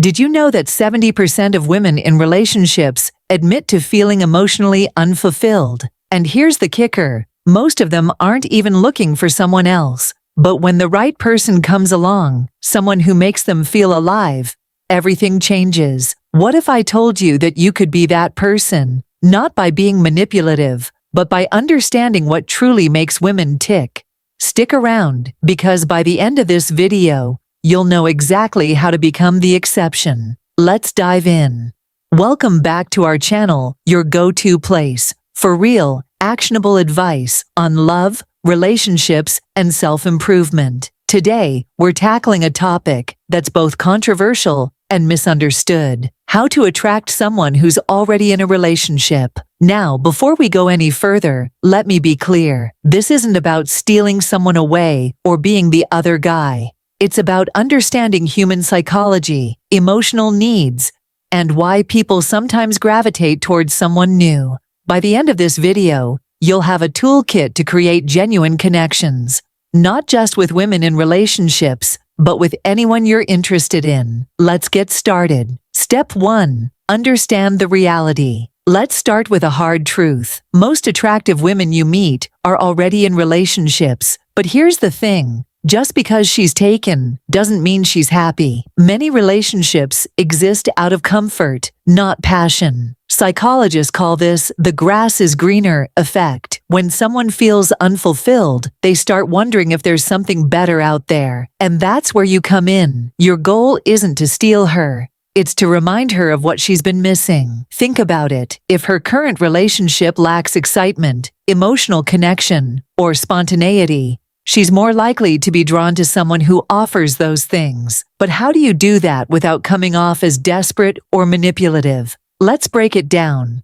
Did you know that 70% of women in relationships admit to feeling emotionally unfulfilled? And here's the kicker: most of them aren't even looking for someone else. But when the right person comes along, someone who makes them feel alive, everything changes. What if I told you that you could be that person, not by being manipulative, but by understanding what truly makes women tick? Stick around, because by the end of this video, you'll know exactly how to become the exception. Let's dive in. Welcome back to our channel, your go-to place for real, actionable advice on love, relationships, and self-improvement. Today, we're tackling a topic that's both controversial and misunderstood: how to attract someone who's already in a relationship. Now, before we go any further, let me be clear. This isn't about stealing someone away or being the other guy. It's about understanding human psychology, emotional needs, and why people sometimes gravitate towards someone new. By the end of this video, you'll have a toolkit to create genuine connections, not just with women in relationships, but with anyone you're interested in. Let's get started. Step 1. Understand the reality. Let's start with a hard truth. Most attractive women you meet are already in relationships, but here's the thing: just because she's taken doesn't mean she's happy. Many relationships exist out of comfort, not passion. Psychologists call this the grass is greener effect. When someone feels unfulfilled, they start wondering if there's something better out there. And that's where you come in. Your goal isn't to steal her. It's to remind her of what she's been missing. Think about it. If her current relationship lacks excitement, emotional connection, or spontaneity, she's more likely to be drawn to someone who offers those things. But how do you do that without coming off as desperate or manipulative? Let's break it down.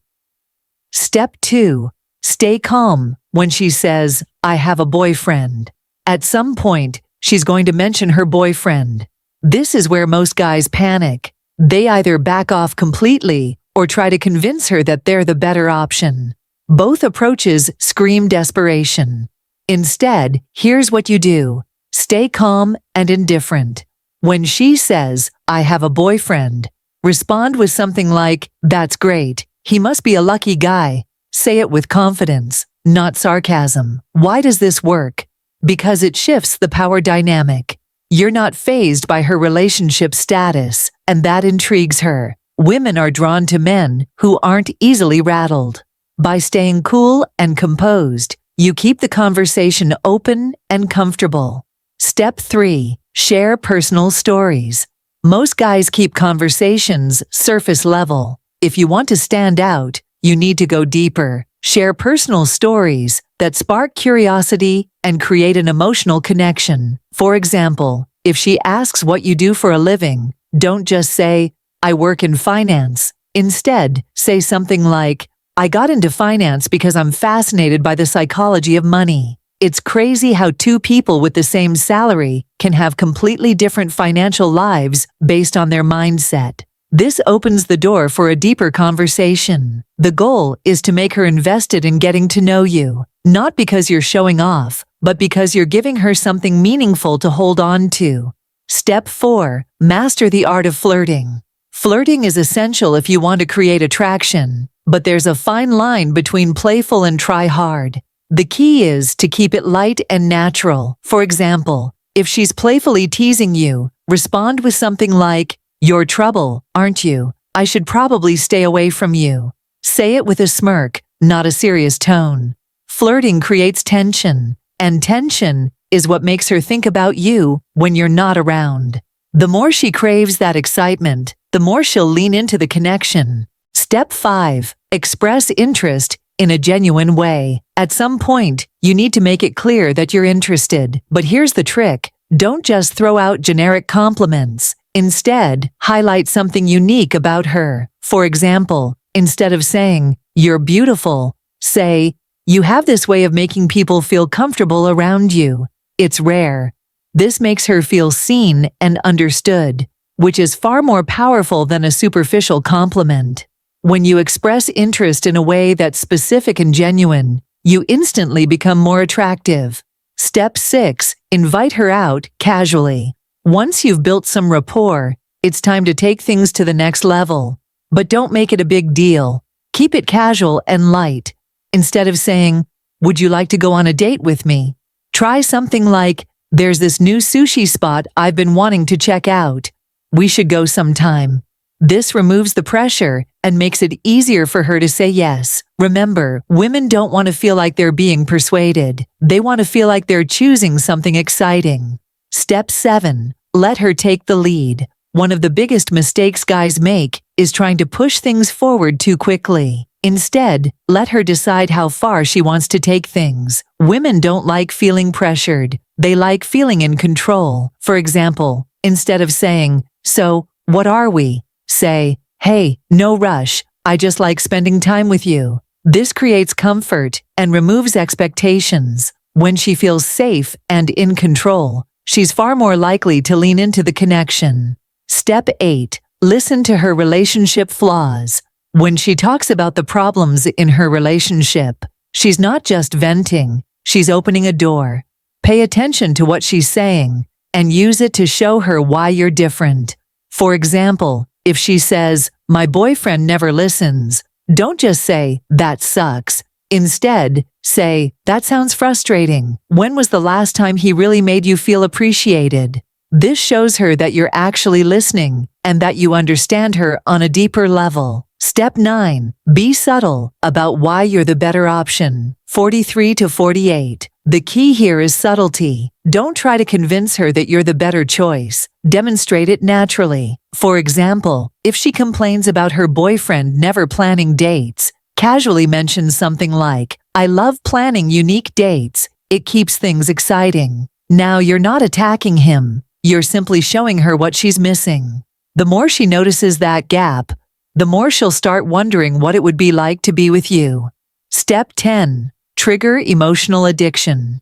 Step 2. Stay calm when she says, "I have a boyfriend." At some point, she's going to mention her boyfriend. This is where most guys panic. They either back off completely or try to convince her that they're the better option. Both approaches scream desperation. Instead, here's what you do. Stay calm and indifferent. When she says, "I have a boyfriend," respond with something like, "That's great. He must be a lucky guy." Say it with confidence, not sarcasm. Why does this work? Because it shifts the power dynamic. You're not fazed by her relationship status, and that intrigues her. Women are drawn to men who aren't easily rattled. By staying cool and composed, you keep the conversation open and comfortable. Step 3. Share personal stories. Most guys keep conversations surface level. If you want to stand out, you need to go deeper. Share personal stories that spark curiosity and create an emotional connection. For example, if she asks what you do for a living, don't just say, "I work in finance." Instead, say something like, "I got into finance because I'm fascinated by the psychology of money." It's crazy how two people with the same salary can have completely different financial lives based on their mindset. This opens the door for a deeper conversation. The goal is to make her invested in getting to know you, not because you're showing off, but because you're giving her something meaningful to hold on to. Step 4. Master the art of flirting. Flirting is essential if you want to create attraction, but there's a fine line between playful and try hard. The key is to keep it light and natural. For example, if she's playfully teasing you, respond with something like, "You're trouble, aren't you? I should probably stay away from you." Say it with a smirk, not a serious tone. Flirting creates tension, and tension is what makes her think about you when you're not around. The more she craves that excitement, the more she'll lean into the connection. Step 5. Express interest in a genuine way. At some point, you need to make it clear that you're interested. But here's the trick: don't just throw out generic compliments. Instead, highlight something unique about her. For example, instead of saying, "You're beautiful," say, "You have this way of making people feel comfortable around you. It's rare." This makes her feel seen and understood, which is far more powerful than a superficial compliment. When you express interest in a way that's specific and genuine, you instantly become more attractive. Step 6. Invite her out casually. Once you've built some rapport, It's time to take things to the next level. But don't make it a big deal. Keep it casual and light. Instead of saying, "Would you like to go on a date with me?" Try something like, "There's this new sushi spot I've been wanting to check out. We should go sometime." This removes the pressure and makes it easier for her to say yes. Remember, women don't want to feel like they're being persuaded. They want to feel like they're choosing something exciting. Step 7. Let her take the lead. One of the biggest mistakes guys make is trying to push things forward too quickly. Instead, let her decide how far she wants to take things. Women don't like feeling pressured. They like feeling in control. For example, instead of saying, "So, what are we?" say, "Hey, no rush. I just like spending time with you." This creates comfort and removes expectations. When she feels safe and in control, she's far more likely to lean into the connection. Step 8. Listen to her relationship flaws. When she talks about the problems in her relationship, she's not just venting, she's opening a door. Pay attention to what she's saying and use it to show her why you're different. For example, if she says, "My boyfriend never listens," don't just say, "That sucks." Instead, say, "That sounds frustrating. When was the last time he really made you feel appreciated?" This shows her that you're actually listening and that you understand her on a deeper level. Step 9. Be subtle about why you're the better option. 43 to 48. The key here is subtlety. Don't try to convince her that you're the better choice. Demonstrate it naturally. For example, if she complains about her boyfriend never planning dates, casually mention something like, "I love planning unique dates. It keeps things exciting." Now you're not attacking him. You're simply showing her what she's missing. The more she notices that gap, the more she'll start wondering what it would be like to be with you. Step 10. Trigger emotional addiction.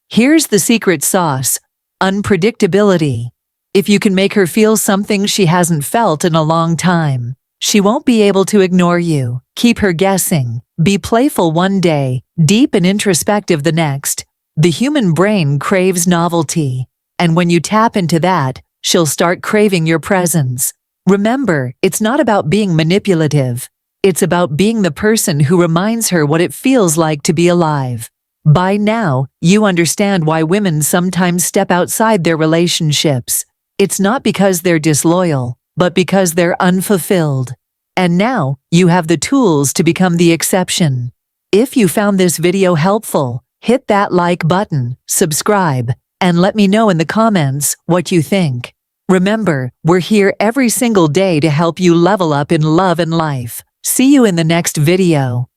Here's the secret sauce: unpredictability. If you can make her feel something she hasn't felt in a long time, she won't be able to ignore you. Keep her guessing. Be playful one day, deep and introspective the next. The human brain craves novelty, and when you tap into that, she'll start craving your presence. Remember, it's not about being manipulative. It's about being the person who reminds her what it feels like to be alive. By now, you understand why women sometimes step outside their relationships. It's not because they're disloyal, but because they're unfulfilled. And now, you have the tools to become the exception. If you found this video helpful, hit that like button, subscribe, and let me know in the comments what you think. Remember, we're here every single day to help you level up in love and life. See you in the next video.